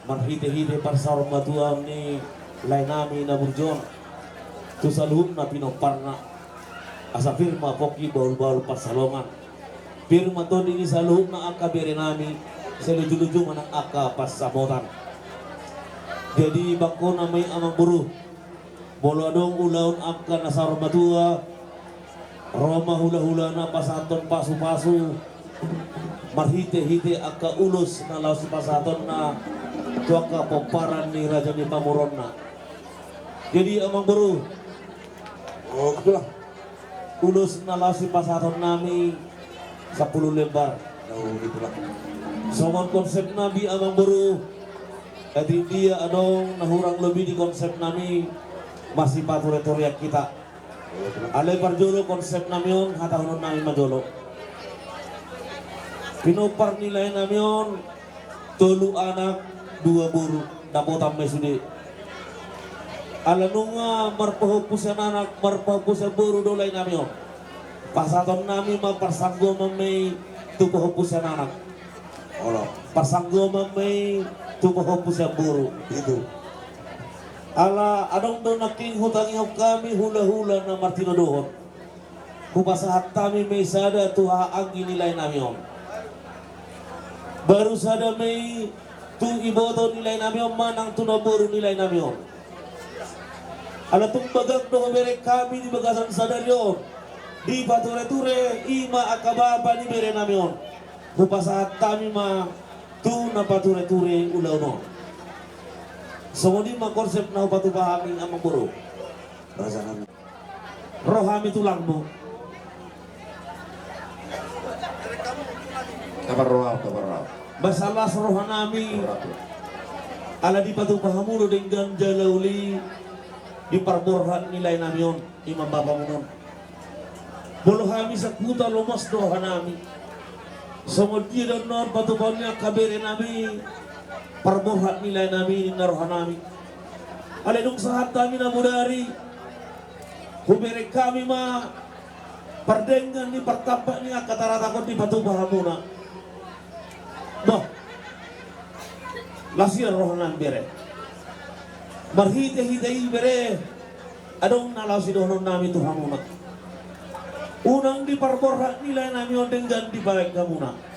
marhite-hite parsar matuan ni lainami na burjon tu salhum na pinoparna asa firma poki baul-baul pasalongan firma to ini salhum na aka berenami seluju-luju manang aka pasabotan jadi bako na may amang buruh bolo adong ulaun aka nasar matua Roma hula-hula na pasaton pasu-pasu marhite-hite aka ulus na laos pasaton na tuaka pomparan ni Raja ni Pamuron na jadi amang baru Oh, betul lah. ulus na laos pasaton nami 10 lembar Oh, itulah. soman konsep nabi amang baru jadi dia adong nahurang lebih di konsep nami masih pature-toriak kita alay parjolo konsep namion hatahon nami majolo pinopar nilai namion 3 anak 2 buru dapotam mesude ala nunga marpahupusan anak marpahupusan buru dolay namion pasaton nami maparsanggo mamay tupahupusan anak Oh, pasanggo mamay tupahupusan buru itu. ala adong do naking hutang ihop kami hula-hula na martino dohon kupasahat kami may sada tuha agi nilay namion baru sada may tu iboto nilay namion manang tunaburo nilay namion ala tung bagag do merek kami di bagasan sada yon di pature-ture ima akababa ni mere namion kupasahat kami ma tu na pature-ture ulaw Semudi ma konsep na batu pahami amang buru. Rasakan. Rohami tulangmu. Kabar roh. Basalas rohanami. Ala di batu pahamulo dengan jalauli di parborhat nilai namion imam bapa munon. Bolohami sakuta lomas rohanami. Semudi dan non batu pahamnya kabere nami. Parborhat nilai nami narohanami aledung sahat kami namudari hubere kami ma perdengan ni pertampak ni akataratakot di batu bahamuna boh lasir rohanan bere marhite-hitei bere adong nalasi dohon nami tuhamuna unang di parborhat nilai nami dengan di balik kamuna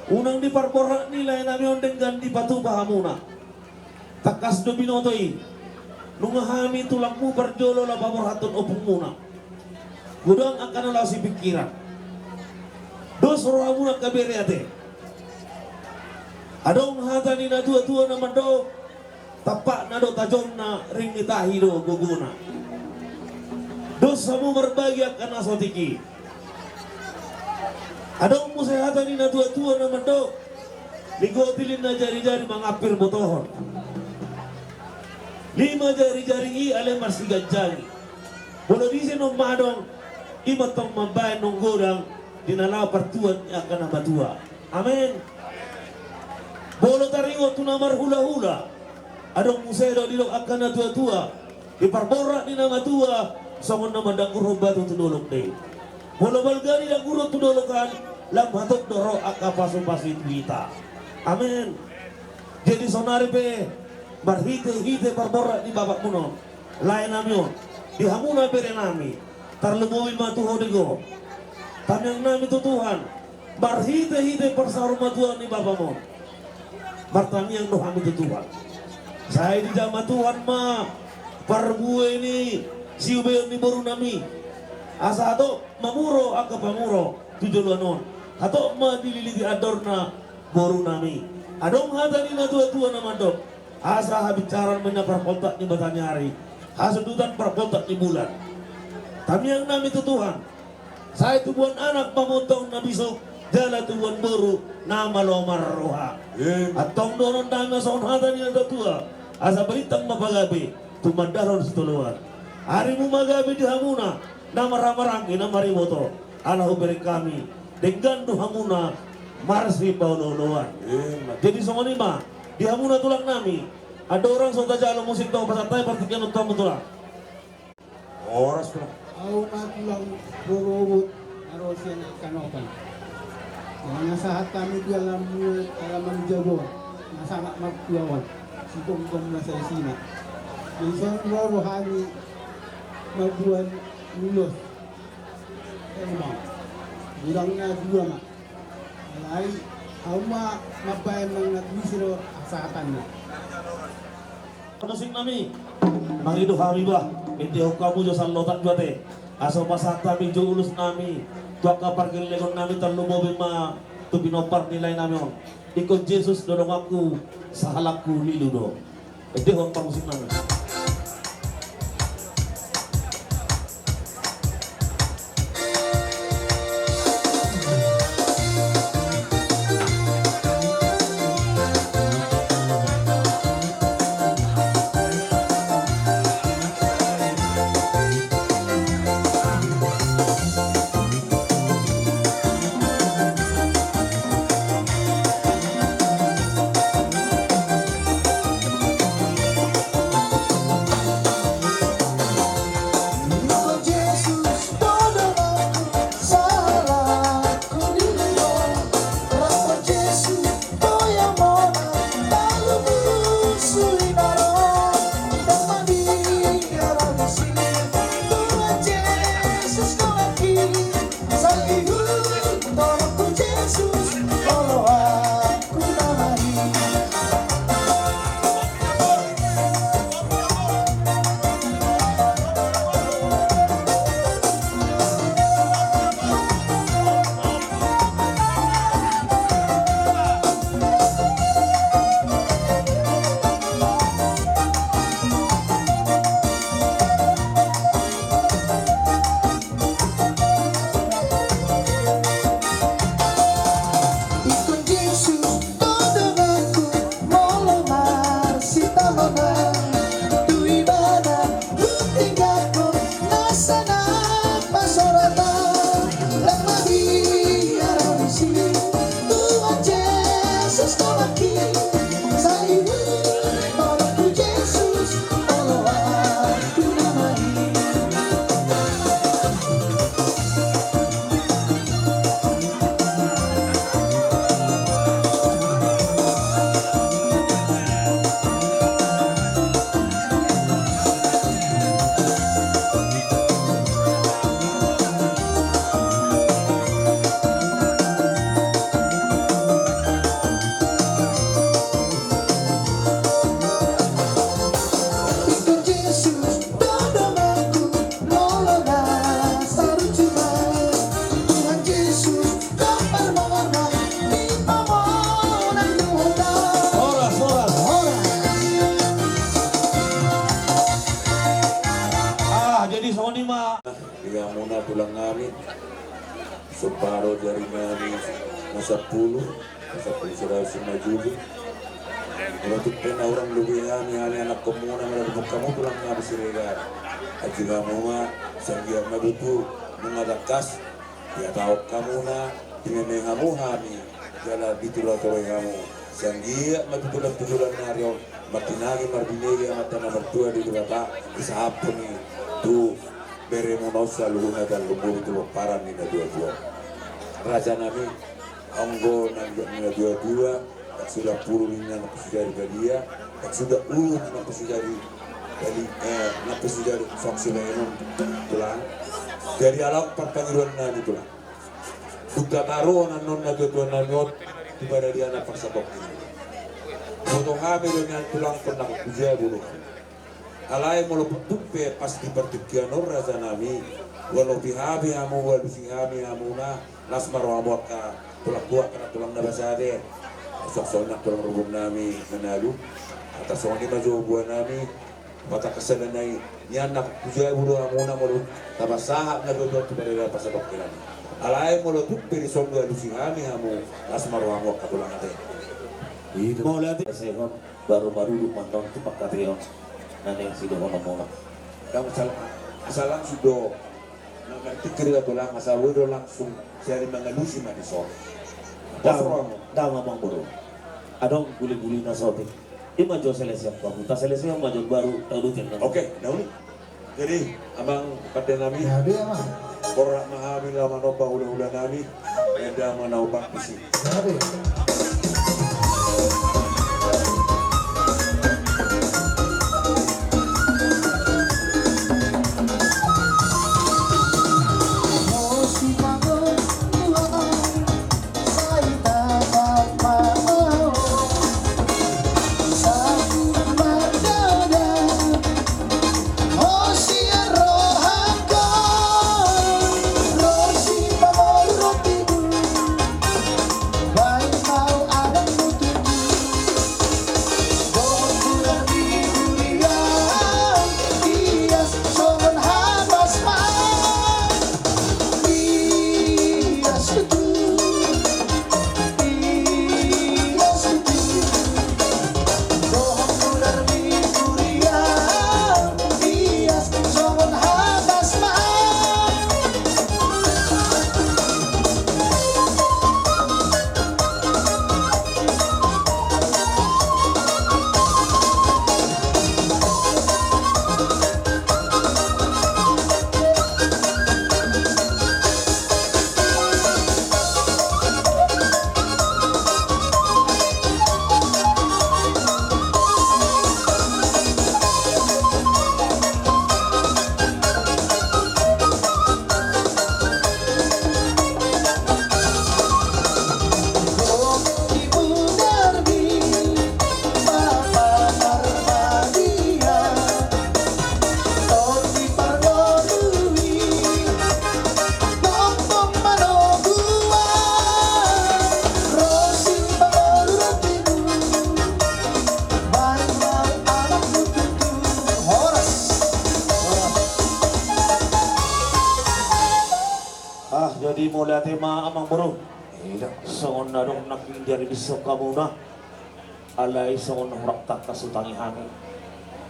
unang di parborak nilai nami dengan di batu bahamuna takas do binotoi nungahami tulangmu berjolo la paborhatun opung muna gudang akan alasi pikiran dos rohamuna kaberiate adong hatani na tua-tua na mando tapak na do tajong na ring nitahi do guguna dos samu berbagi akan asotiki adong musehatan ina tua-tua na mando ligotilin na jari-jari mangapir botohon 5 jari-jari i ale marsigan jari bolo di sino madong imatong mambayan nung godang dinalaw partuan akan nabatua amen bolo taringo tunamar hula-hula adong musedo dilok akan na tua-tua di parborak ni nama tua songon na mandang kurubatu tunulok deh bolo balgani na guro tudolokan lam hatok doro aka pasu-pasu kita amin jadi sonari pe marhite-hite parborak di babak muno lain namion di hamuna bere nami tarlemuin matuho dego tamyang nami tu Tuhan marhite-hite parsar matuan di babak mo martamyang do kami tu Tuhan saya di jama Tuhan ma parbue ini siubeon ni baru nami asa ato mamuro aka pamuro tujuluanon ato madilili adorna boru nami adong hatani na tua-tua na mandok asa habitaran mena perkontak ni batanyari hasudutan perkontak ni bulan tamyang nami tu Tuhan saya tubuhan anak pamutong na bisok jala tubuhan boru nama lomar roha atong donon dami sa hatani na tua asa balitang mapagabi tumandaron sa tuluan hari mo magabi di hamuna na maramarangi na marimoto ala huberi kami dengan hamuna marsi baululuan jadi semua lima di hamuna tulang nami ada orang sudah jalan musik tau pasatay partikan untuk kamu tulang Oras pula. Ako lang burubot araw siya na kanokan. Mga sahat kami di alam mo alaman jabo. sangat magtuawan. Si Tongtong na sa isina. Isang rohani magbuwan nulos. Ano ba? Bilang na dua ma. Alay, auma mabayan ng nagwisiro asatan na. Panasing nami, mangido kami ba? Hindi ho kamu jo sa lotan juate. Aso masata mi jo ulus nami. Tuwa ka parkil legon nami talumobi ma tu pinopar nilay nami on. Ikon Jesus dorong aku sa halakku liludo. Hindi ho panasing nami. Kaya muna tulang namin. Suparo dari namin nasa pulo sila si Majubi. Untuk na orang lubi namin, anak ko muna malabog kamu tulang namin si Regar. At juga mga sanggiyar na buto, mga dakas, ya tawag ka muna, pinamay mo kami, kaya dito lang tuloy mo. Sanggiyar, matutulang-tutulang na rin, matinagi, marbinegi, mata na martua dito bata, isahapon ni tu beremonos sa luhuna dan lumbuh itu paran ni na dua-dua. Raja nami, anggo na dua-dua, at sudah puluh ni na nakusudari dia, at sudah nakusudari dari nakusudari faksi lain tulang. Dari alam perpangiruan na ni tulang. Buka taro na non na dua-dua na nyot, kepada dia na pagsabok ini. Potong kami dengan tulang pernah usia dulu. Alay mo tupe pas di pertikian raja nami walau bihabi hamu wal bihabi hamuna las marwamot ka tulak buat karena tulang nabasade sok nak tulang rubung nami menalu atas orang maju buat nami bata kesalan nai yan nak usia bulu hamuna mo tabasahap na duduk kepada pas sabok kilan alay mo tupe di songa bihabi hamu las marwamot ka tulang ate Itu mau lihat saya baru-baru mantau cepat katrion. Nanti yang sudah ngomong kamu salam sudah ngerti kira tulang asal udah langsung cari mengelusi manisor. Dama mang boro. Adong guli-guli nasote. Ima jo selesai kamu. Tak selesai yang maju baru tahu kan. Oke, daun. Jadi abang pada nami. Ya, dia mah. Korak mahamil lama nopa udah nami. Ada manau bak bisi. Ya, dia. di mulai tema amang bro. Songon na dong naking dari bisok kamu na. Alay songon na huraktak kasutangi kami.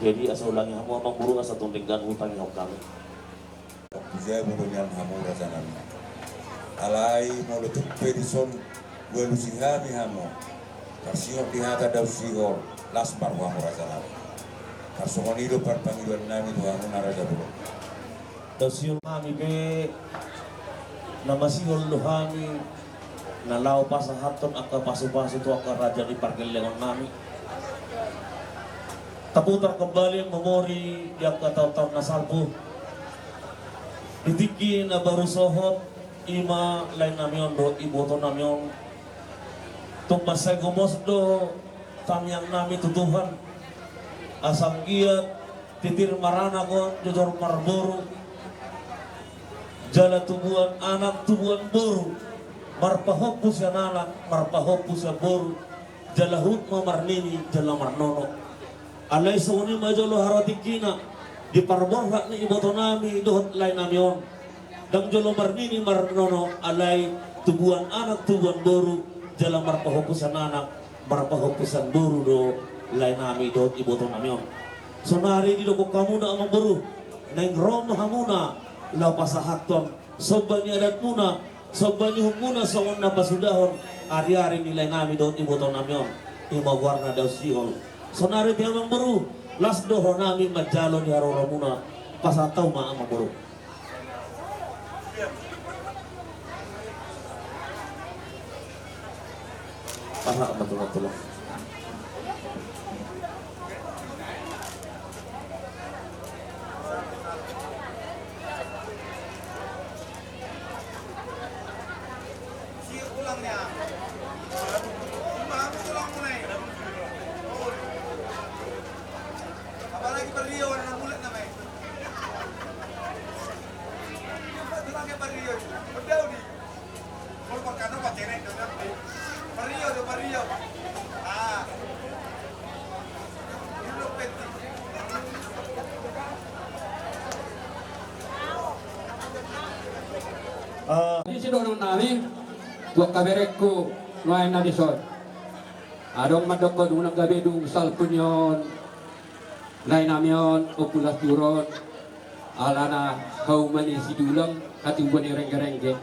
Jadi asa ulangi hamu amang bro asa tundinggan utangi kami. Bisa mengenal hamu rasanan. Alai mau letup pedison gue lusihami hamu. Karsiong dihata daw sigol lasmar hamu rasanan. Karsongon hidup par panggilan namin hamu naraja bro. Dasyong kami be namasihol luhami nalaw pa sa haton aka pasu-pasu to aka raja di pargilengan nami. Taputar kembali ang memori yang kataw-taw na salpo. Ditiki na baru sohot ima lain namyon do iboto namyon. Tumasay gumos do tamyang nami tutuhan. Asang giat titir marana ko jujur marburu. Jala tubuhan anak tubuhan boru. Marpahopus yan anak, marpahopus yan boru. Jala hut marnini, jala marnono. Alay sa unin majolo harating kina. Di parborhak ni iboto nami dohot lain namyon. Dang jolo marnini marnono. Alay tubuhan anak tubuhan boru. Jala marpahopus yan anak, marpahopus yan boru do lain nami dohot iboto namyon. So nari di loko kamu na amang boru. Neng rom hamuna. Lapas haton sobani adat muna sobani humuna songon na pasudahon ari-ari nilai nami doon iboto namyon imagwarna daw sihol sonari biyamang baru las doho nami majalo di harora muna pasataw maamang baru para betul-betul. Apalagi Rio warna bulat namanya. Tulangnya Rio, berdau di. Kalau pakai apa cenek tu kan? Rio tu Rio. Ah, ini peti. Di sini namin, tuak kaberekku nuain na disod. Adong madokod unang gabi dung salpun yon, lain namyon okulas turon, alana kau mani si dulang katimbun rengge-rengge.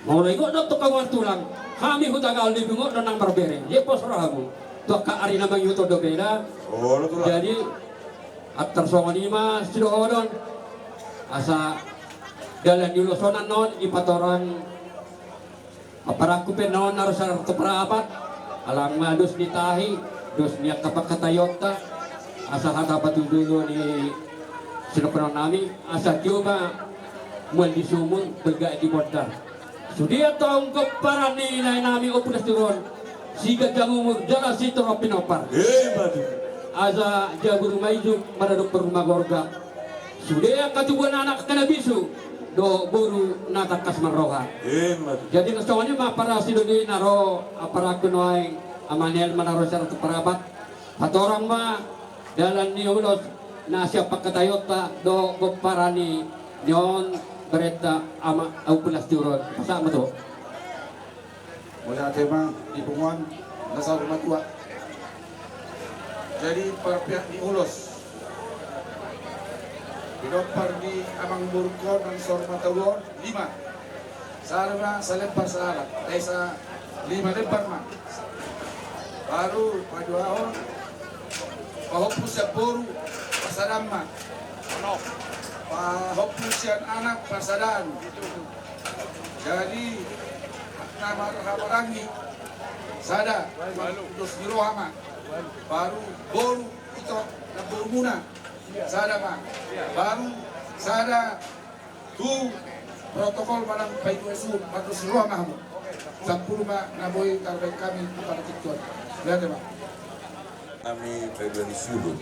Mau lagi kok nak kawan tulang, kami hutagal di bungok dan nang berbere. Ye pos rahamu, tuak ka ari namang yuto do beda. Jadi atar songon ima sido odon asa dalan di losonan non ipatoran aparaku penon harus harus perapat alang madus ditahi dos niat kapak katayota asa kata patudugo ni sinopenon nami asa coba mual di sumul bergak di modal sudia taong keparani nai nami opunas turun siga jamumur jala situ opinopar asa jabur maijuk madaduk perumah gorga sudia katubuan anak kena bisu do buru natakas maroha. Jadi nasoalnya mah para sidoni naro apara kunoy amanel manaro syarat perabat. Hatorang mah dalan ni ulos na siapa katayota do goparani nyon bereta ama au pulas turun. Sama to. Mulai tema di Bunguan Nasar Rumah Tua. Jadi para pihak di ulos Bidopar di Amang Burkon dan Sorma Tawon 5. Sarana selempar salah. Desa 5 lembar mah. Baru paduaon pahopus ya boru pasadan mah. Pahopus yang anak pasadan. Jadi nama Rabarangi sada terus di Rohama. Baru boru itu boru muna. Sada mah, baru sada tu protokol malam baik wesu matus ruang mahmu. 10 mah naboy karben kami pada tiktok. Lihat pak. Kami pegawai sulu,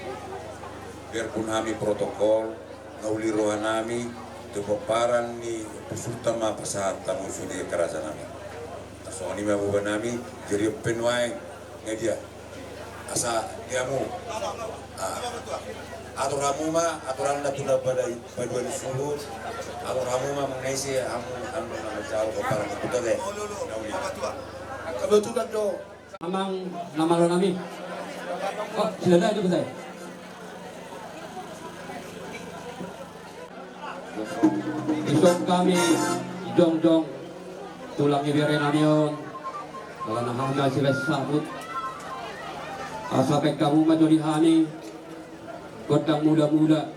biarpun kami protokol, nauli rohan kami, tepaparan ni pesultama pasahat tamu sudah kerajaan kami. Soalnya mabuban kami jadi penuai media. asa diamu atur hamu ma aturan na tuna pada paduan sulut atur hamu ma mengaisi hamu na jauh ke parang kita deh Kebetulan do. Amang nama lo nami. Oh, silakan aja betul. Isok kami jong tulang ibere namion. Kalau nak hamba sila sabut. Sampai kamu majori hani. Godang muda-muda.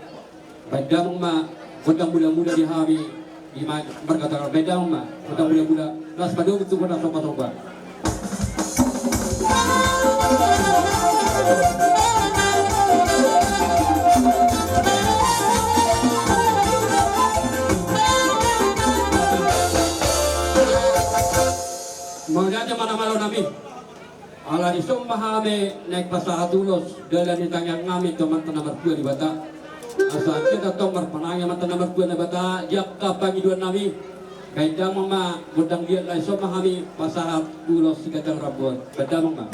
Bedang ma godang muda-muda di hami. Berkata bedang ma godang muda-muda. Las padu itu godang sopa-sopa. Mengajak mana malu nami, ala isong mahame naik pasah tulos dalam ditanya ngami teman nomor 2 di bata. Asal kita tomar panangnya mantan nomor 2 di bata, jakka pangiduan nami. Kaidang mama gudang dia lah isong mahami pasah tulos sekitar rabuan. Beda mama.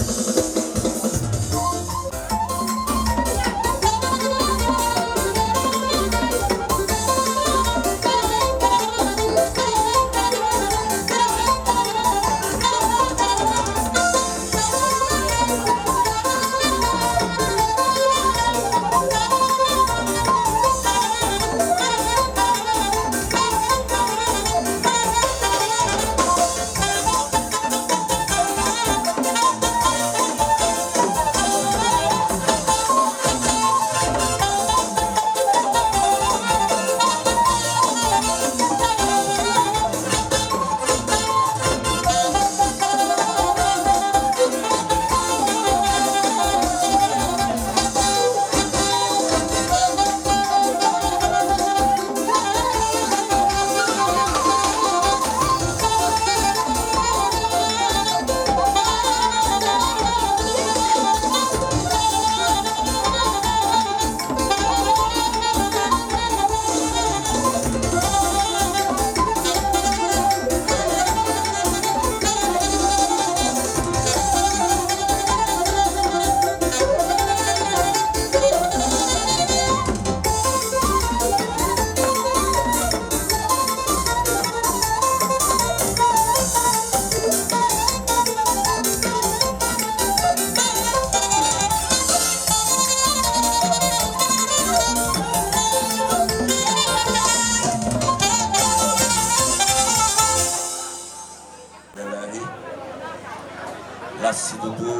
las itu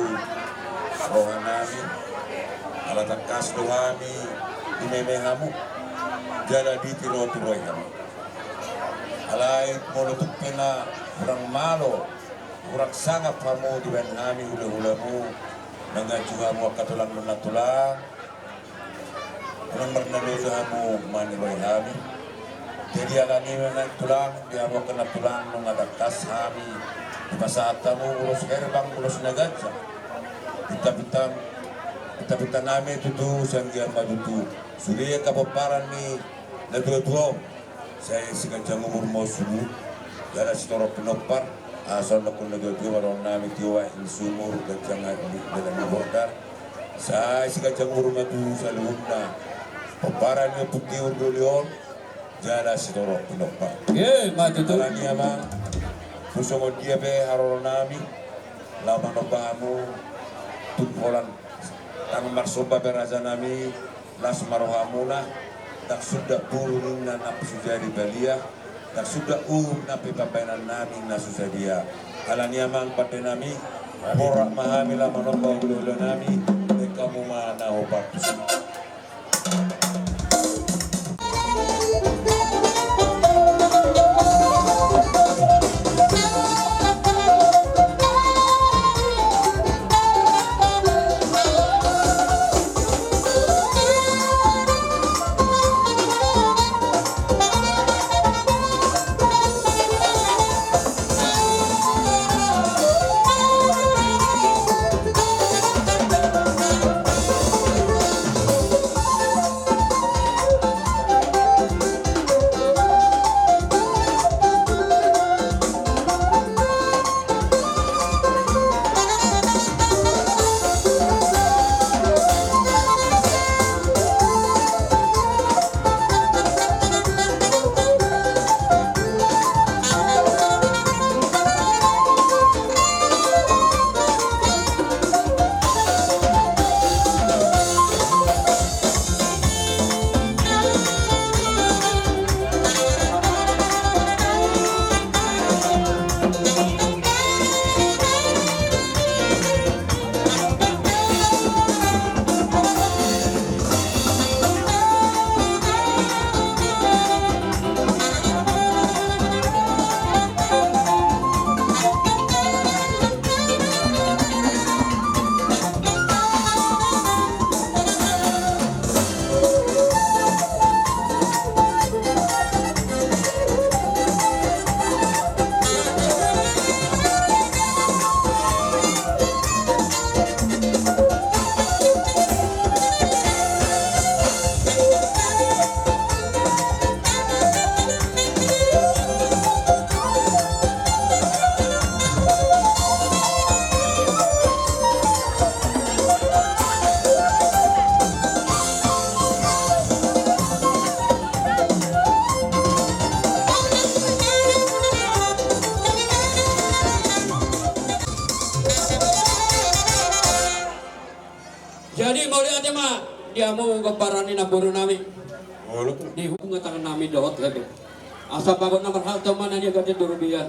rohanami alatan kas dohami imemehamu jala di tiro turoihamu alai molotuk pena kurang malo kurang sangat kamu di benami hula-hulamu dengan juhamu akatulang menatulang kurang bernaluzahamu maniroihami jadi alani menaik tulang dia mau kena tulang mengadakas kami di masa tamu urus herbang urus nagaja kita nami tutu sanggian madutu suria kapaparan ni na dua saya sekarang umur mau subuh dari setorok penopar asal nak kena dua orang nami tiwa insumur dan jangan dalam bordar saya sekarang umur madu salunda paparan ni putih urdulion jala setorok penopar Maju tu. alani ama pusongo dia be haronami lama nobamu tupolan tang marsoba beraza nami las marohamuna tak sudah burin na napsu jadi balia tak sudah napi papainan nami nasu sadia alani ama pate nami porak mahamila manoba ulo nami kamu mana obat Jadi mau lihat mah dia mau keparani na buru nami. Mulut tuh. Di hubungan tangan nami dohot lagi. Asa pagod na marhal mana dia gade durubian.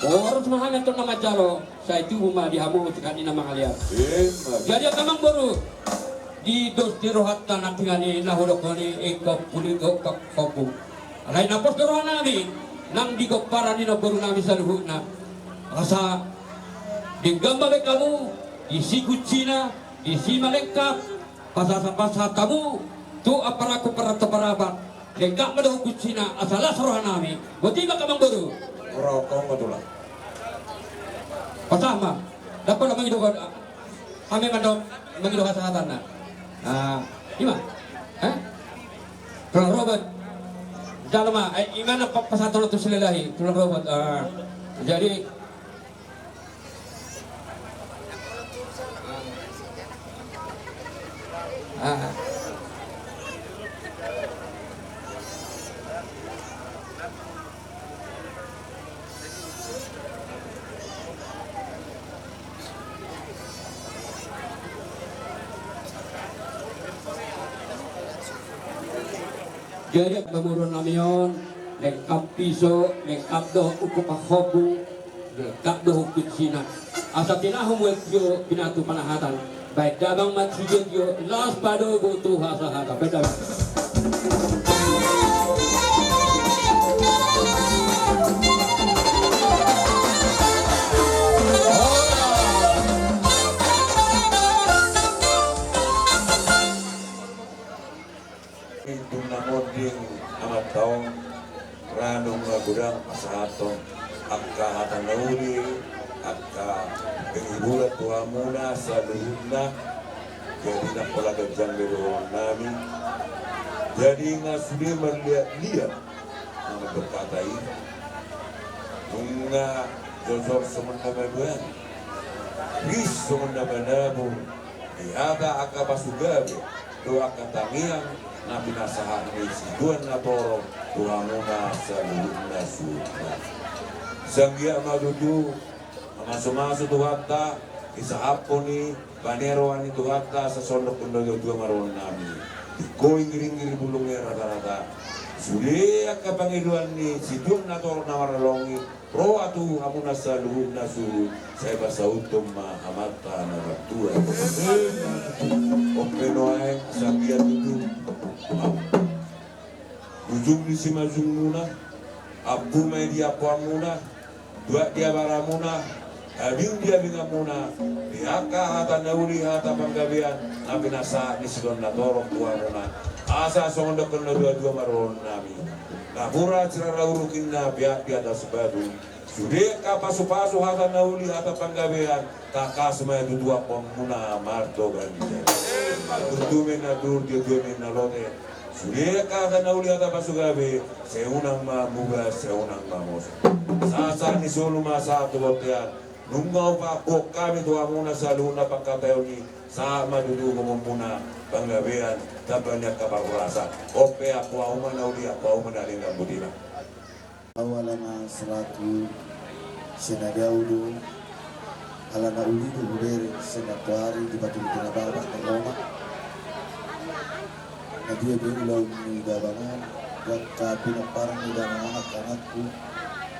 Oras mahangan to nama jalo. Saya itu buma di hamu sekali nama kalian. Jadi kamang buru di dos di rohat tanah tingani nahudok ni ekop puli gok kopu. Lain apos dorohan nami nang di keparani na buru nami saluhuna. Asa digamba be kamu isi kucina isi malengkap pasal kamu tu aparaku parata lengkap pada kucina asalah saruhan nami buti ba kamang buru Rokok betul lah. pasama dapat namang itu kami mandok mangido kasahatan na ima Tulang Robert jalma imana pasatono tu sililahi Tulang Robert jadi jadi pemurun namion lengkap pisau lengkap doh ukup hobu lengkap doh kucina asa tinahum wekyo pinatu panahatan baik dabang matsijo las pado butuh hasa beda Itu namoding amat taong ranong gudang pasahaton akka hatanauli akka penghiburat tuhamuna sa luhuna jadi na pala gajang lerohon namin jadi nga suli melihat-lihat ang berkata ini mga josor sumandamanuan bis sumandamanamu ihata akka pasugabi do akka tangiang na pinasahan ni Siduan na Toro tuhamuna sa luhuna suuna sangya madudu masuk tuhata isahapon ni baneroan ni tuhata sa sondok kundoyo dua maron nami ikoy ngiring-ngiri bulungnya rata-rata sulia kapangiluan ni Siduan na Toro na maralongi pro atu amuna sa luhuna suuna sa iba sa utom mahamata na batua Openoae sangya tutu ujung di simazung muna abu media puan muna dua dia baramuna abing dia bingamuna diaka hata nauli hata panggabian nabi nasa ni sidon na torok tua muna asa songo kono dua maron nami kapura cirara urukin na biak di atas batu sudah kapasu-pasu hata nauli hata panggabian kakak semua dua pemuna marto banjir Tutumin na dur dia tutumin na lote sudah kata nauli hata pasugabe seunang mamuga seunang mamos sasa ni solo masa tu botean nungau pa ko kami tu amuna saluna pakatayo ni sama dudu mumuna panggabean tabanya kaparurasa ope aku auma nauli aku auma nalinga budina awalana salatu senadaudu alana ulidu budere senatuari di batu tinababa ke Roma na dia bilang ni dabangan wakka pinaparang ni dabangan anak-anakku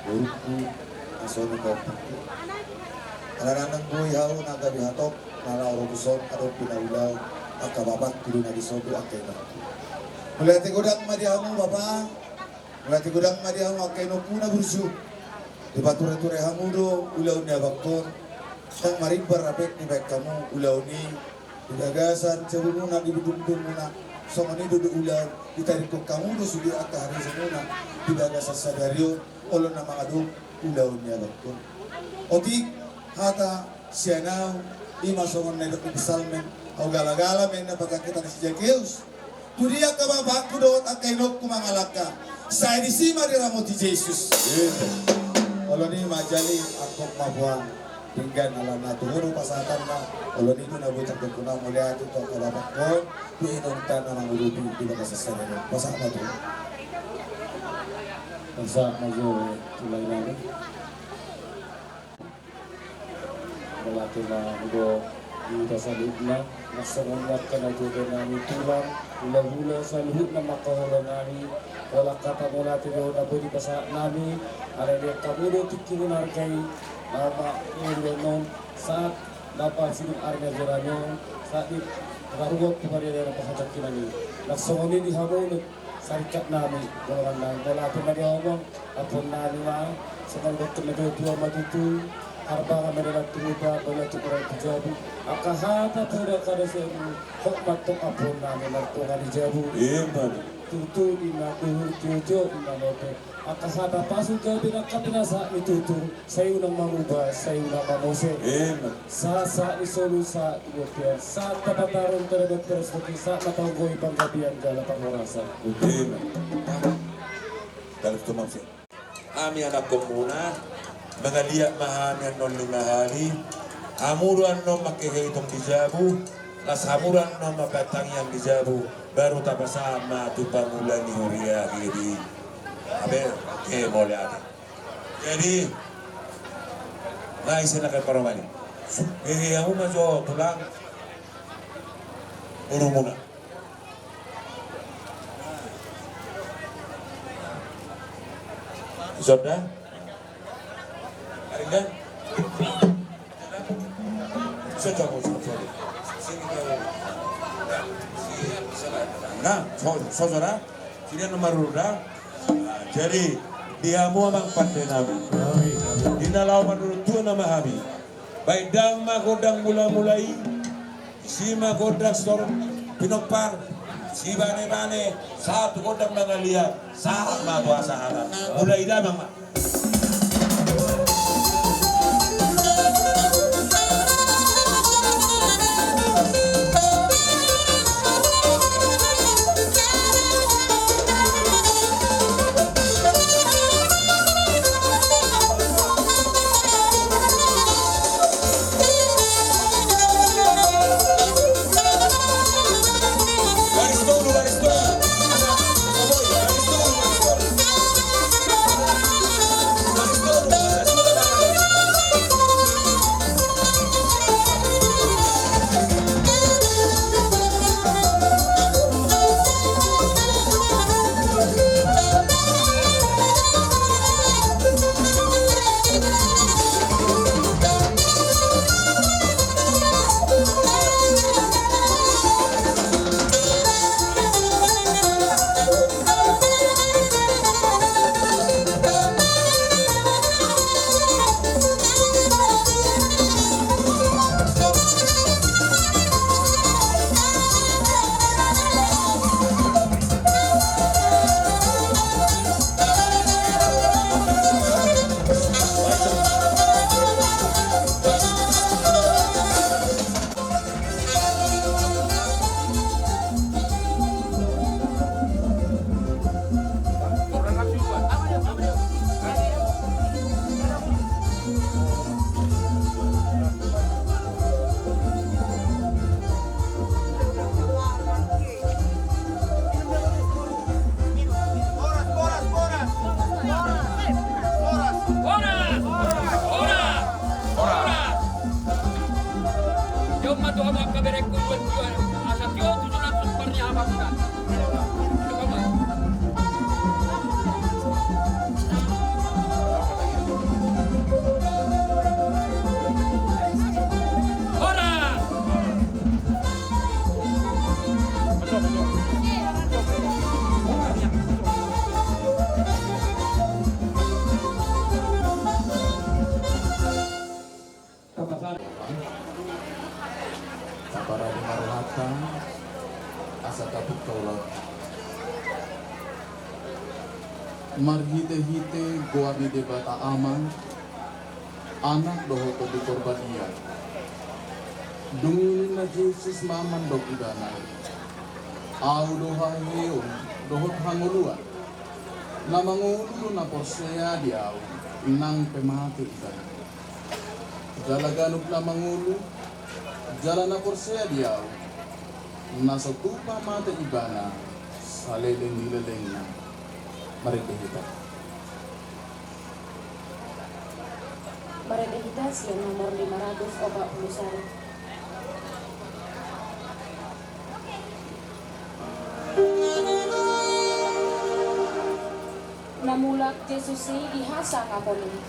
burukku asono kaupuku alanang buhay hao nagabihatok nala orobuson adong pinaulaw akababat tulo na disobo akay na mulati gudang madihamu bapa mulati gudang madihamu akay no puna bursu di bature-ture hamudo ulaw ni abakton sang marimbar rapek ni baik kamu ulaw ni digagasan sebelumnya dibudung-budung muna so manido do ulaw ditarik ko kamu do sudi aka hari semuna digagasan sa daryo olo na mga do ulaw ni abakton otik hata sianaw ima songon na do pisalmen au gala-gala men na pagkakita ni si Jakeus tudiya ka babak do at kainok kumangalaka sa edisima di ramo ti Jesus olo ni majali akok mabuang tinggan alam na tuhuro pasatan na olo ni na butak ko na muli ato to kalabak ko tuinong tanah ng urubi di ba kasasanero basa na to basa na jo tulay na malaki na hudo di pasalubna nasangunwatkan na juga nami tulang hula-hula sa luhut na makahulang nami wala katamo natin yun na pwede pa sa nami aray niya kamulo tikirin arkay nama iyon saat dapat sinong arnya geranyo saat di karugot kepada daerah pasajak kinani nasangunin di hamon sarikat nami golongan nami wala pun na di ngomong apun nami ma sekarang dokter lebih tua matutu harba kami dalam turuba banyak cukuran dijabu akahata pada kada seru hokmat tok apun nami nartongan dijabu Amen. tutu ina duhur tujo ina lote akahata pasu gabi na kapina sa itutur sayo nang mangubah sayo nang mamose Amen. sa isolu sa iyopian sa tapataron terhadap perspektif sa matanggoy panggabian gala pangorasa Amen. Kalau tumamsi. Ami anak komuna mengaliat mahani non lumahali amuran no makehitong dijabu las hamuran no mapatang yang dijabu baru tapasama tu pamulan ni huria kiri abe ke boleh ada jadi nais nak paromani aku majo tulang urumuna Sudah? Ada? Sudah mau sudah. Nah, saudara, sini nomor ruda. Jadi dia mau mangpande nabi. Dinalau menurut Tuhan nama kami. Baik dang magodang mulai, si magodang storm pinopar. Si bane satu kodam mengalia saat kuasa hangat mulai damang mak. Para dimarhatan asa kapit kaulat marhite-hite guami de bata aman anak doho to di korbanian dungin na Jesus maman dog idana au doha heon dohot hanguluan na mangulu na porsea di au nang pemati idana jalaganuk na mangulu jalan na porsea di au nasa tupa mata ibana sa leleng na marikita. Marikita siya nomor 541. bak Jesus ihasa kaponi.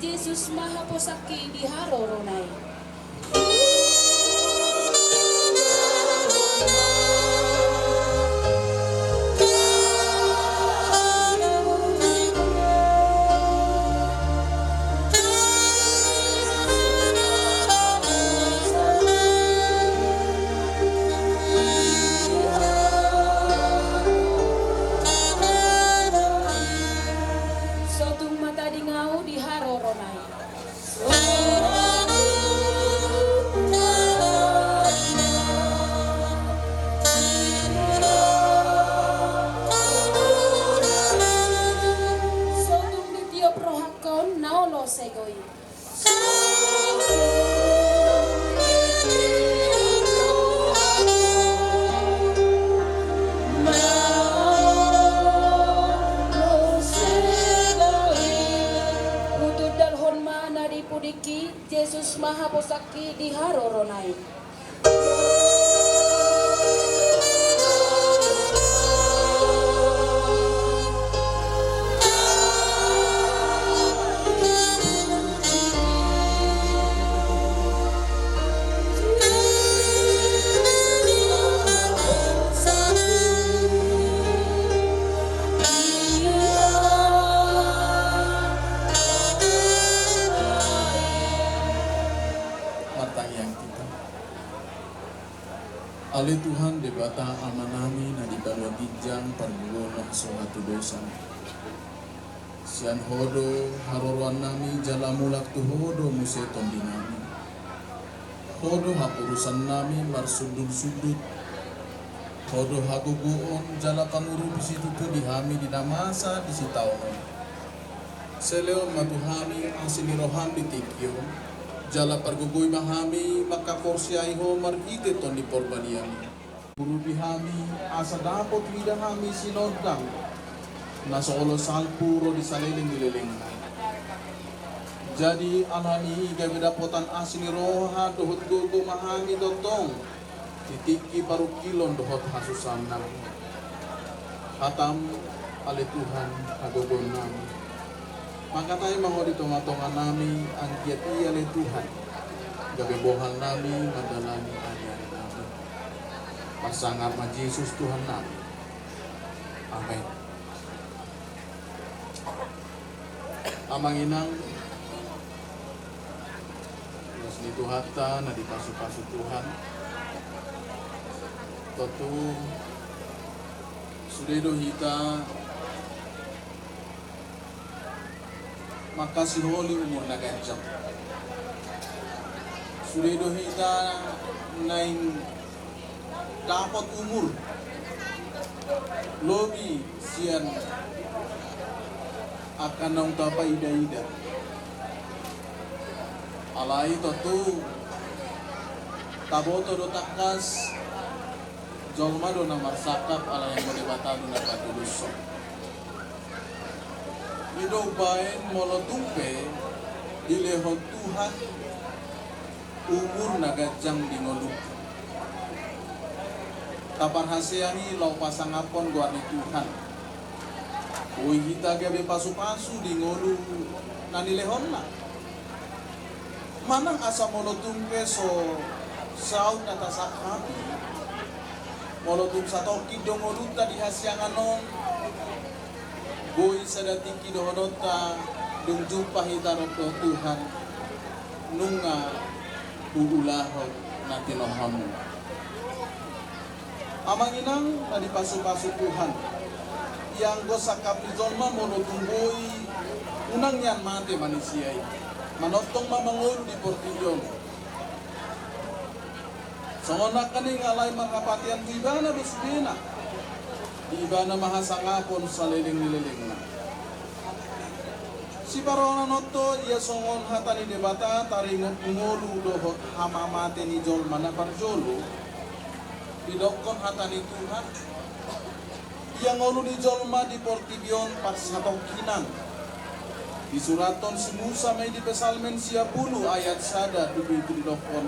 Yesus Maha Posaki di Haroronai. Sotung mata di ngau di Haroronai. Sotung di tiop rohakon naolo segoi. Pudiki Yesus Maha Posaki di Haroronai. Ale Tuhan debata amanami na di balwa gijang parbuono suatu dosa. Sian hodo harorwan nami jalamulak tu hodo museton dinami. Hodo hapurusan nami marsudut-sudut. Hodo haguguon jala panguru bisitu tu dihami di namasa di sitaunon. Seleon matuhami ang sinirohan di tikyo. Jala pargugoy mahami makaporsyai ho marite ton di porbaniami. Guru dihami asa dapot vida hami sinodang nasolo salpuro di saliling nililing. Jadi alani gawe dapotan asini roha dohot gogo mahami dotong titiki baru kilon dohot hasusan nami. Hatam ale Tuhan hagogon nami. Maka tayo mga ditomatongan nami ang kiyati ale Tuhan. Gagebohan nami madalani ari-ari nami. Pasangar ma Jesus Tuhan nami. Amen. Amang inang Mas ni Tuhata na di pasu-pasu Tuhan. Totu sudedo hita maka si holi umur na ganjang. Sudedo hita naing dapat umur lobi sian akan nang tapa ida-ida. Alai totu taboto do takas jolma do na marsakap ala yang boleh do na patuluso. Ido bain molotumpe dilehon Tuhan umur nagajang dinoluk. Tapar hasiani lau pasangapon guarni Tuhan. Ui kita gabe pasu-pasu di ngolu nanilehon na. Manang asa molotumpe so saut natasak hati. Molotum satoki dongoluta di hasiangan non. Boy sadatiki dohodota dung jumpa hitarok do Tuhan nunga uulahot na tinohamu. Amang inang na di pasu-pasu Tuhan yang go sakap di zolma monotong boy unang yan mate manusia manotong mamangol di portilyon. Songonak kaning alay marapatian ibana bisbina di ibana mahasangapon sa liling-liling na. Si parona noto ia songon hatani debata taringot ngolu dohot hamamate ni jol mana parjolo didokon hatani Tuhan ia ngolu ni jolma di portibion parsatokinan di suraton si Musa may di pesalmen sia 10 ayat sada dubi itu didokon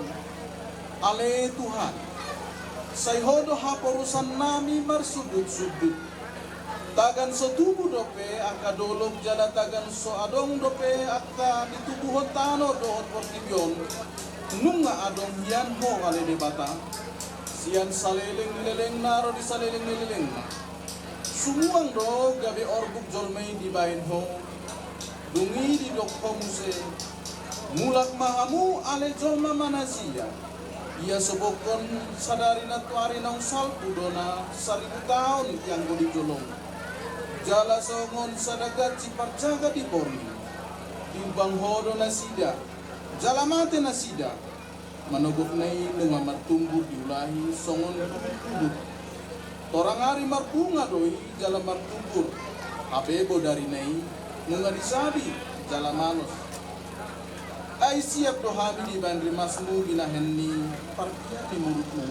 ale Tuhan sayhodo haporusan nami marsudut-sudut tagan so tubuh dope angka dolog jala tagan so adong dope akta ditubuh tano dohot portibion nunga adong hian ho kali debata sian saleleng nileleng naro di saleleng nileleng sumuang do gabe orbuk jolmei di bain ho dungi di dokho muse mulak mahamu ale jolma manazia ia sebokon sadari na tuari nang salpu dona 1000 tahun yang godi jolong jala songon sadagat si parjaga di borni timbang hodo nasida jala mate nasida manogok nai nunga martumbu diulahi songon kubut torang hari marpunga doi jala martumbur abebo dari nai nunga disabi jala manos ai siap do habi di bandri masmu binahenni partia di muruku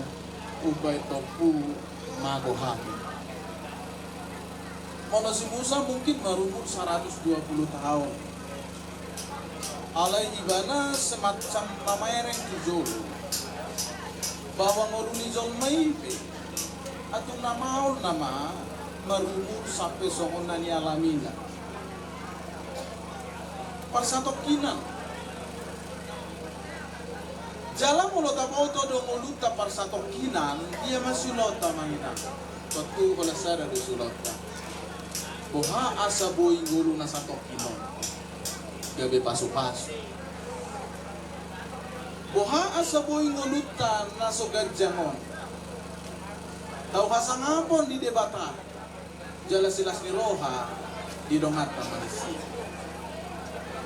ubai topu mago habi Mono si Musa mungkin berumur 120 tahun. Alai ibana semacam pamereng di jolo. Bahwa ngoruni jol maipe. Atau namaul nama merumur sampai songon nani alamina. Parsatokinan. Jalan mulota auto dong uluta parsatokinan dia masih lota manina. Waktu kalau saya ada sulota. Boha asa boy ngulu na satokinon gabe pasu-pasu boha asa boy ngulutan na sogadjangon tau hasangapon di debata jala silas ni roha di dongat na Malaysia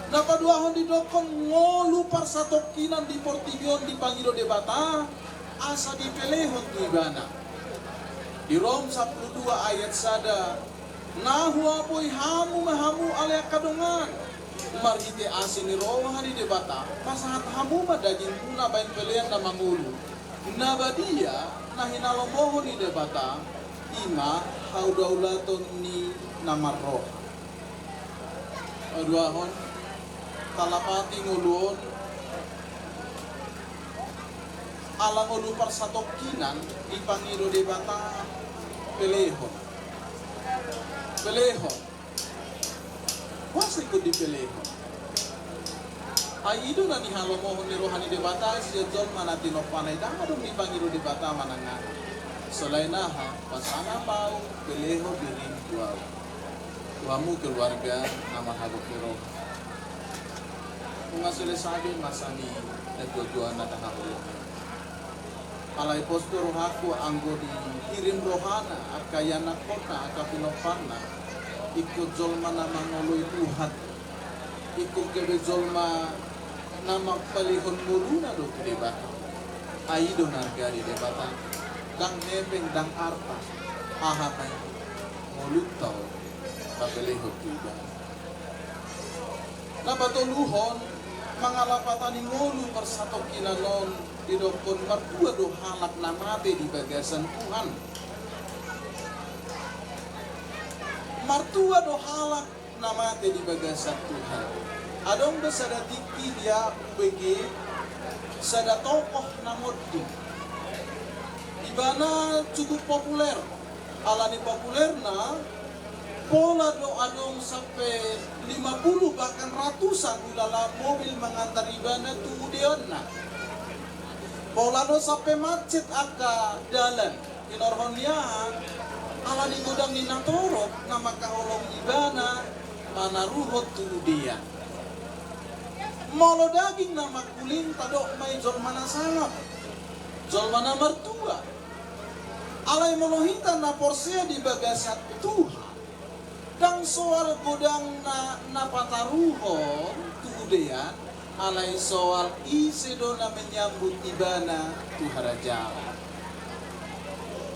napaduahon di dokon ngolu parsatokinan di portibion di pangido debata asa di pelehon tu ibana di Rom 12 ayat sada nahua boy hamu mahamu alea kadongan marhite asini roha di debata pasangat hamu ma daging puna bain pelean na mangulu nabadia nahinalomoho di debata ima haudaulaton ni namarroh aduahon talapati nguluon ala ngulu parsatokinan di pangido debata pelehon Pelehon. Wasa ikut di pelehon. Aido na ni halomohon ni rohani debata siya John manati no panay dama dong di pangido debata mananga. Selain naha pasana pau pelehon dirin tuaw. Tuamu keluarga nama habuk kiro. Kung asile sabi masani nagjojoan na tahakulo. Alai postur rohaku anggo dikirim rohana akayana kota akapinopana ikut jolma nama ngoloi Tuhan ikut kebe jolma nama palihon muruna do debata aido nargari debata dang nepeng dang arta ahakai molutau papelihon tiba napatuluhon mangalapatani ngolu persatokilanon didokon martua do halak namate di bagasan Tuhan martua do halak namate di bagasan Tuhan adong besada tiki dia UBG sada tokoh namoddi ibana cukup populer alani populer na pola do adong sampai 50 bahkan ratusan ulala mobil mengantar ibana tuudion na pola do sampai macet aka dalan inorhoniaan ala di gudang ni natorok nama kaholong ibana mana ruhot tuudian molo daging nama kuling tadok may jol mana sangat jol mana mertua alay molohita na porsia di bagasat Tuhan dang soal gudang na pataruhon tuudian alay soal isedo na menyambut ibana tuharaja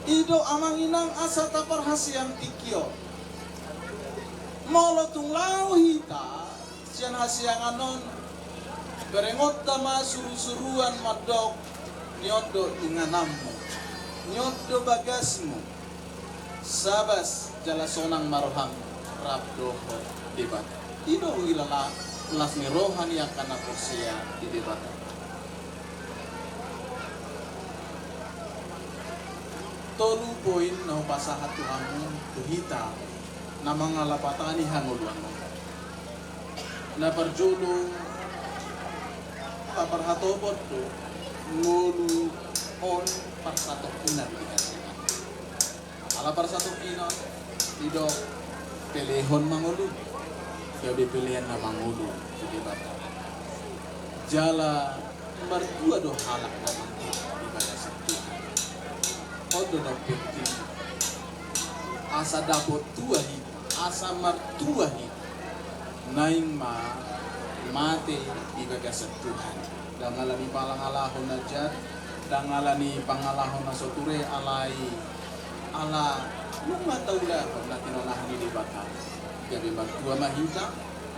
ido amang inang asa taparhasiang tikyo molo tunglau hita sian hasianganon berengot tama suru-suruan madok nyodo inganammu nyodo bagasmu sabas jala sonang maroham rabdoho debat ido ilala las ni rohani yang kana porsia di debat tolu poin na pasahat tuhanmu tuhita na mga lapatani hanguluan mo na parjolo paparhatopod to ngulu on parsatok ina dikasih ala parsatok ina tidak pelehon mangulu jadi pilihan na mangulu di bata jala mertua do halak na mangkit di bata satu odo no penting asa dapot tua hi asa mertua hi naing mate di bagasan Tuhan dangalani palangalahon na jad dangalani pangalahon na soture alai ala luma taulahon na tinolahan di bata jadi mertua mahita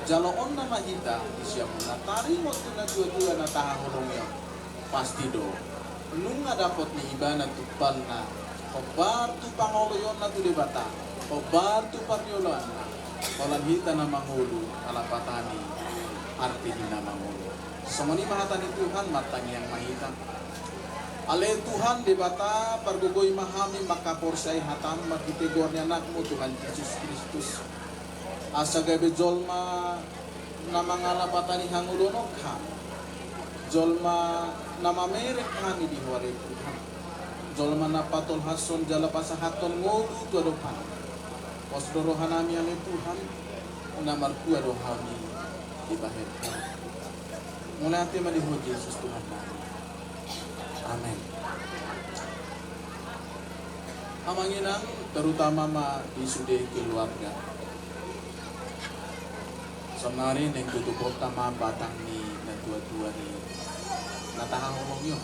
jaloon na mahita isya mo na tarimo to na dua-dua na tahahulong yun pasti do nung nga dapat ni iba na tupal na obar tu pangoloyon na to di bata obar tu paryolan na walang hita na mangulo alapatani arti na mangulo semani mahatani Tuhan matang yang mahita ale Tuhan di bata pargugoy mahami makaporsay hatan magkitigornya anakmu Tuhan Yesus Kristus asa gabi jolma na mga alapatani hangulunok ha jolma na mamerek kami di huwari Tuhan jolma na patol hason jala pasahaton ngulu tuadopan osdorohan nami ale Tuhan na markua dohami di bahir mulai hati malihu Yesus Tuhan kami amin amanginang terutama di sude keluarga Semari neng tutup pertama batang ni na tua-tua ni natahangolong yun.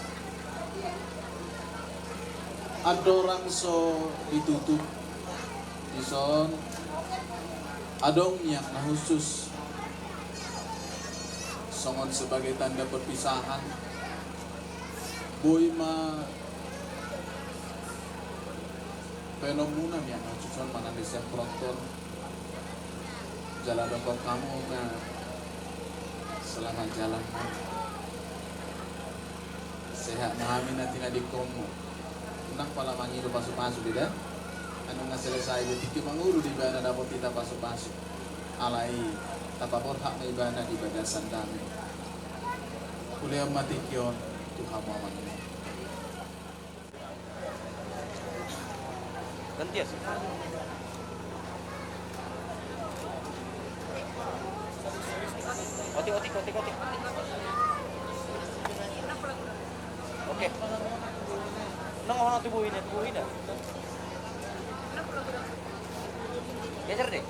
Ada orang so ditutup ison adong yang na khusus songon sebagai tanda perpisahan boy ma fenomena yang khususon mana desa pronton jalan dokter kamu na selamat jalan sehat mahamin natin na di komo nak pala mangido pasok-pasok di anu nga selesai di mangulu di bana dapat kita pasok-pasok alai tapapor hak na ibana di bagasan dami kuliah matikyon Tuhan mo mangido gantias Otik. Oke. Nang orang tubuhin na. Geser deh.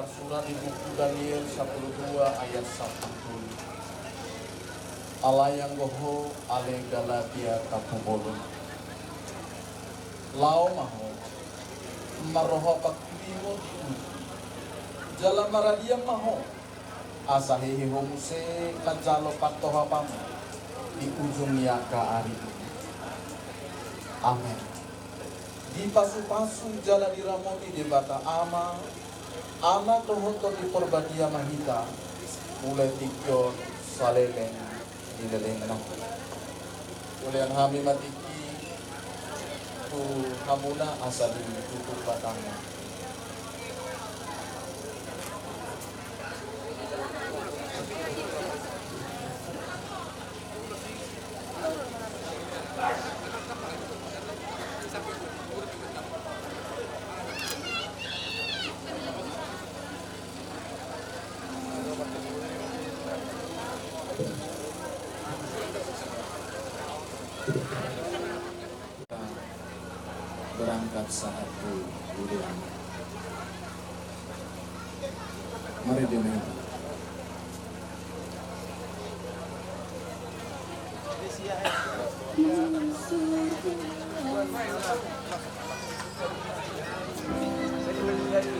Surat di buku Daniel 12 ayat 1. Allah yang goho ale Galatia kapubolo. Lao maho maroho pakliwo jalan maradia maho asahihi homuse kajalo paktoha pam di ujung yaka ari. Amin. Di pasu-pasu jala diramoti di bata ama tohoto di porbadia mahita mulai tikyo saleleng di leleng anak mulai hami matiki tu hamuna asa di tutup batangnya. Berangkat saat bulan. Mari dimulai.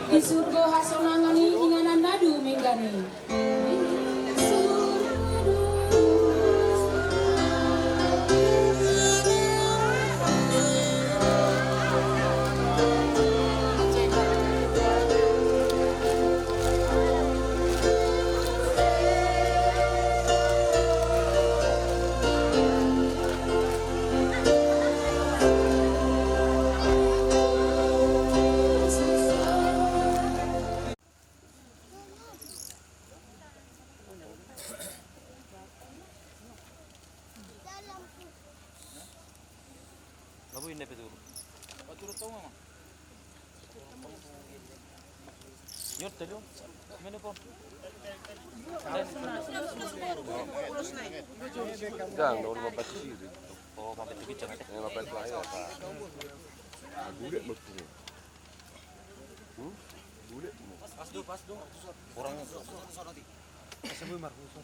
Di surga hasonangani inganan nadu menggani. Labuin deh betul. Paturut tahu mama. Nyot tadi. Mana pun. Jangan, udah mampet sih. Oh, mampet tiga jangan deh. Mampet lain apa? Bulet mesti. Bulet. Pas dong. Orang nanti. Sebelum Markus.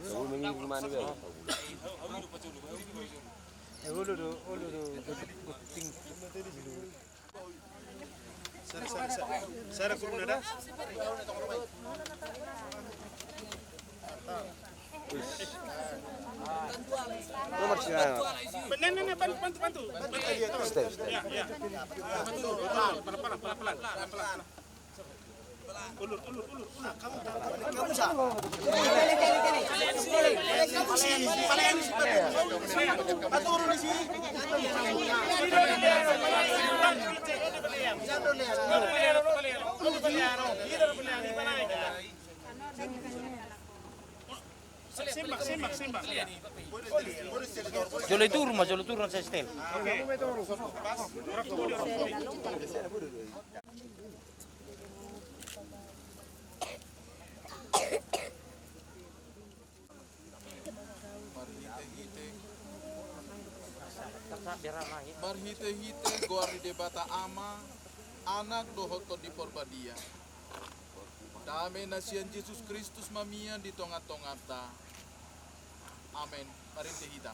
Kamu mengingin mana ya? Saya kurun ada. Nomor sini. Nenek bantu. Stay. Ya. Bantu. Pelan. Ulur. Kamu sah. Turun di sini. Simbak. Jolo turun saya setel. Barhite-hite guari debata ama anak dohoto di porbadia. Dame nasian Yesus Kristus mamia di tongat-tongata. Amin. Barhite-hita.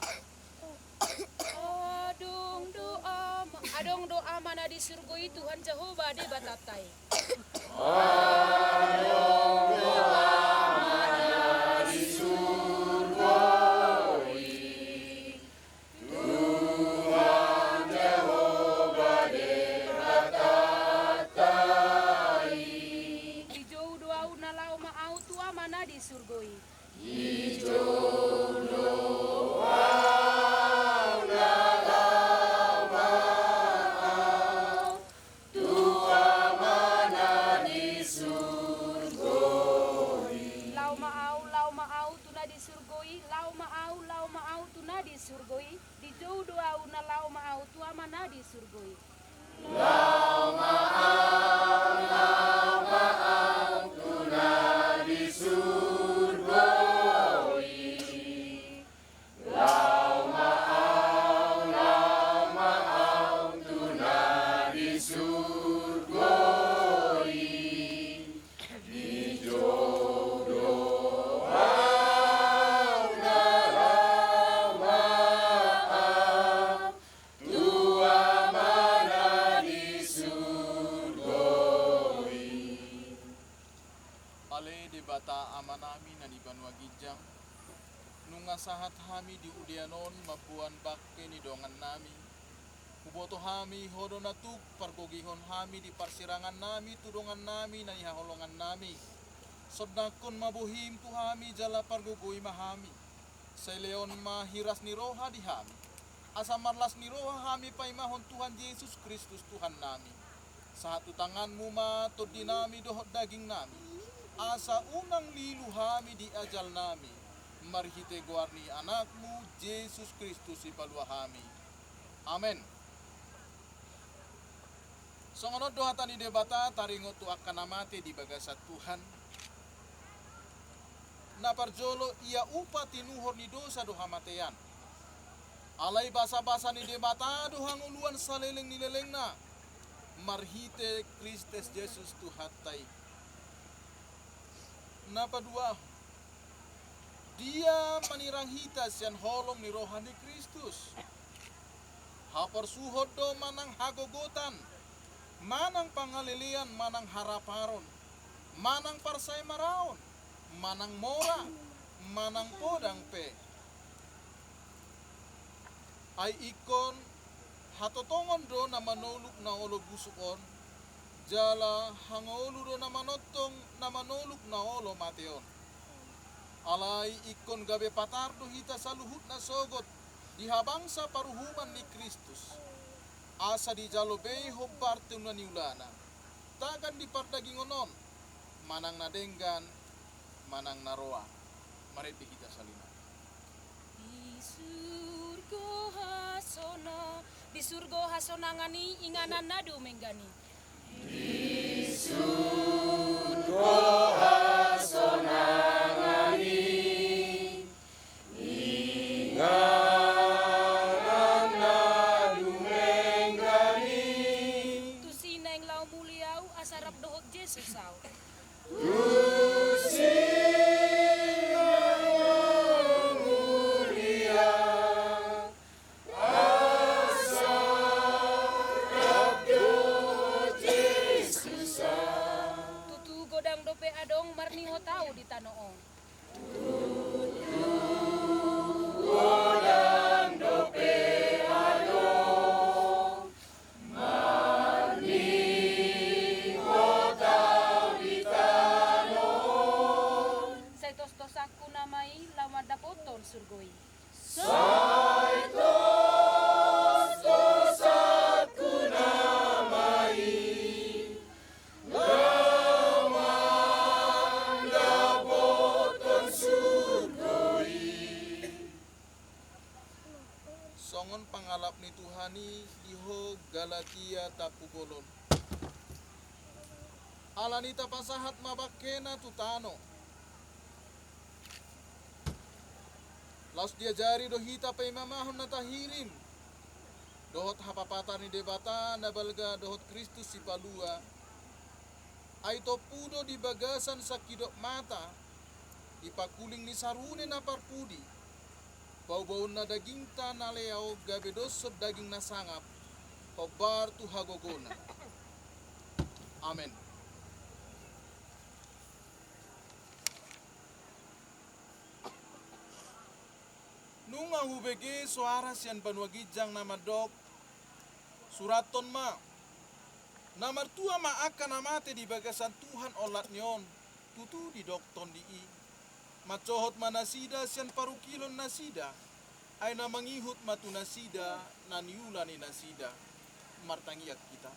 Adong doa mana di surga Tuhan Jehovah di batatai. Surgoi di jauh doa una lau mau tua mana di surgoi sahat hami di udianon mapuan bakke ni dongan nami kuboto hami hodo natuk pargogihon hami di parsirangan nami tudongan nami na ihaholongan nami sodakon mabuhim tu hami jala pargogoi mahami seleon mahiras ni roha di hami asa marlas ni roha kami paimahon Tuhan Yesus Kristus Tuhan nami. Satu tanganmu ma to dinami dohot daging nami. Asa unang lilu kami di ajal nami. Marhite guarni anakmu Yesus Kristus ipalua kami. Amen. Songonod dohata ni debata taringo tu akan amate di bagasat Tuhan. Naparjolo ia upa tinuhor ni dosa doha matean. Alai basa-basa ni debata dohang uluan saleleng nileleng na. Marhite Kristus Yesus Tuhatai. Napa dua? Dia manirang hita sian holong ni rohani Kristus. Hapar suhod do manang hagogotan, manang pangalilian, manang haraparon, manang parsay maraon, manang mora, manang podang pe. Ay ikon hatotongon do na manoluk na olo busukon, jala hangolu do na manotong na manoluk na olo mateon. Alai ikon gabe patardo hita saluhut na sogot dihabangsa paruhuman ni Kristus. Asa di jalobei hobarte na niulana. Tagan di pardagingonon, manang nadenggan, manang naroa. Mari kita salina. Di surga hasona ngani inganan nadu menggani. Tusineng lau muliau asarap dohot Yesus au. Marniho tahu di Tanoong. Godang dope adong, marniho tahu di Tanoong. Saya tos-tosaku namai lama dapoton surgoi. Saya tos-tosaku namai. Songon pangalap ni Tuhani diho Galatia tapugolon. Alanita pasahat mabakena tutano. Laus diajari dohita pay mamahon na tahirim. Dohot hapapata ni debata na balga dohot Kristus si palua. Ay topudo di bagasan sa kidok mata. Ipakuling ni sarune na parpudi. Bau-bau na daging tanah leau gabe dosod daging na sangap pabar tu hagogona. Amen. Nunga hubege suara sian banwagijang nama dok suraton ma namar tua ma akan amate di bagasan Tuhan olat nyon tutu di dokton di i. Macohot manasida sian parukilon nasida ay na mangihut matu nasida naniula ni nasida martangiak kita.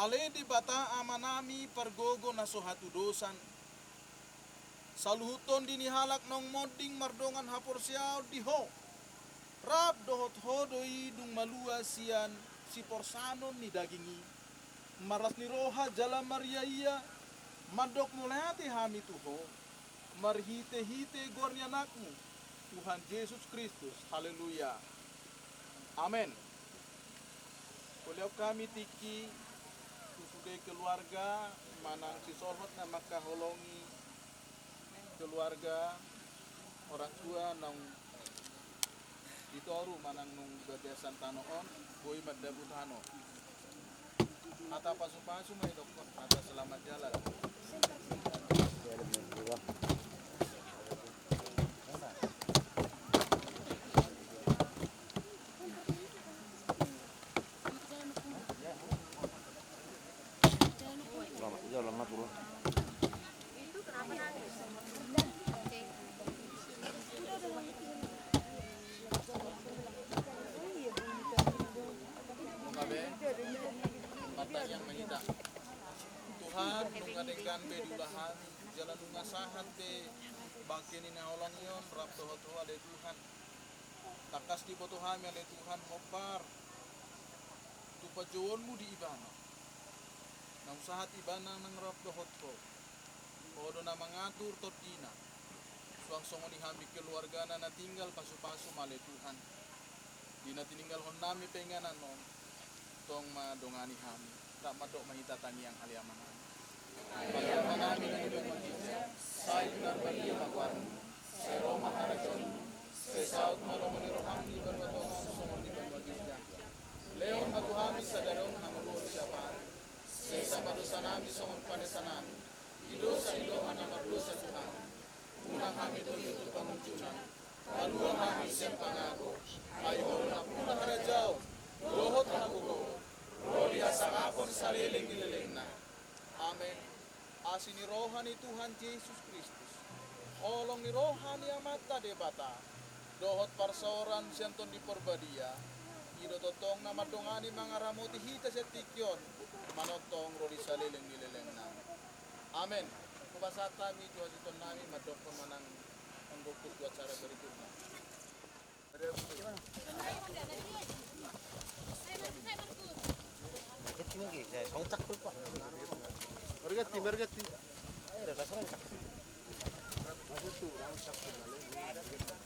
Ale di bata amanami pergogo na sohatu dosan. Saluhuton dinihalak nong moding mardongan hapor siaw diho. Rab dohot hodoi dung malua sian si porsanon ni dagingi. Maras ni roha jala mariaya madok mulati hami tuho. Marhite-hite gornya nakmu Tuhan Yesus Kristus. Haleluya. Amin. Kuliau kami tiki susude keluarga manang si sorhot na makaholongi keluarga orang tua nang ditoru manang nung bagasan tanoon boy madabut hano. Ata pasu-pasu may dokter ata selamat jalan. Jalan natural. Itu kenapa nangis? Oke. Ikan be dulahani, jalan nungasahan be, bangkini na olong yon, rap toho ale Tuhan. Takas di potohami ale Tuhan hopar. Tupajuonmu di ibana. Nang usahat ibana nang rap dohot ko. Odo na mengatur todina. Suang songo ni hami keluarga na tinggal pasu-pasu male Tuhan. Dina tininggal hon nami penganan non. Tong madongani hami. Tak madok mahitatani yang aliaman kami. Paliaman kami na ibang magkisya. Sayang na baliya magwan. Sero maharajon. Sesaut malomoni rohani berbatong songo ibang magkisya. Leon matuhami sa darong hamulol siyapan. Sesa madosa nami songon panesan nami. Idosa idohan na madosa Tuhan. Unang kami tuyuto panguncunan. Kaluang kami siyang pangako. Ayo na punang harajaw. Lohot na buko. Roli asang apon sa liling na. Amen. Asin ni rohani Tuhan Yesus Kristus. Olong ni rohani amata debata. Dohot parsoran siyanton di porbadia. Idototong na madongani mga ramoti hita sa tikyon. Manotong roli sa liling na. Amen. Kubasa kami Diyos ito namin madokon manang ang bukod ko at sara berikutnya. Mergati. Ada kasar. Masuk tu, orang cakap.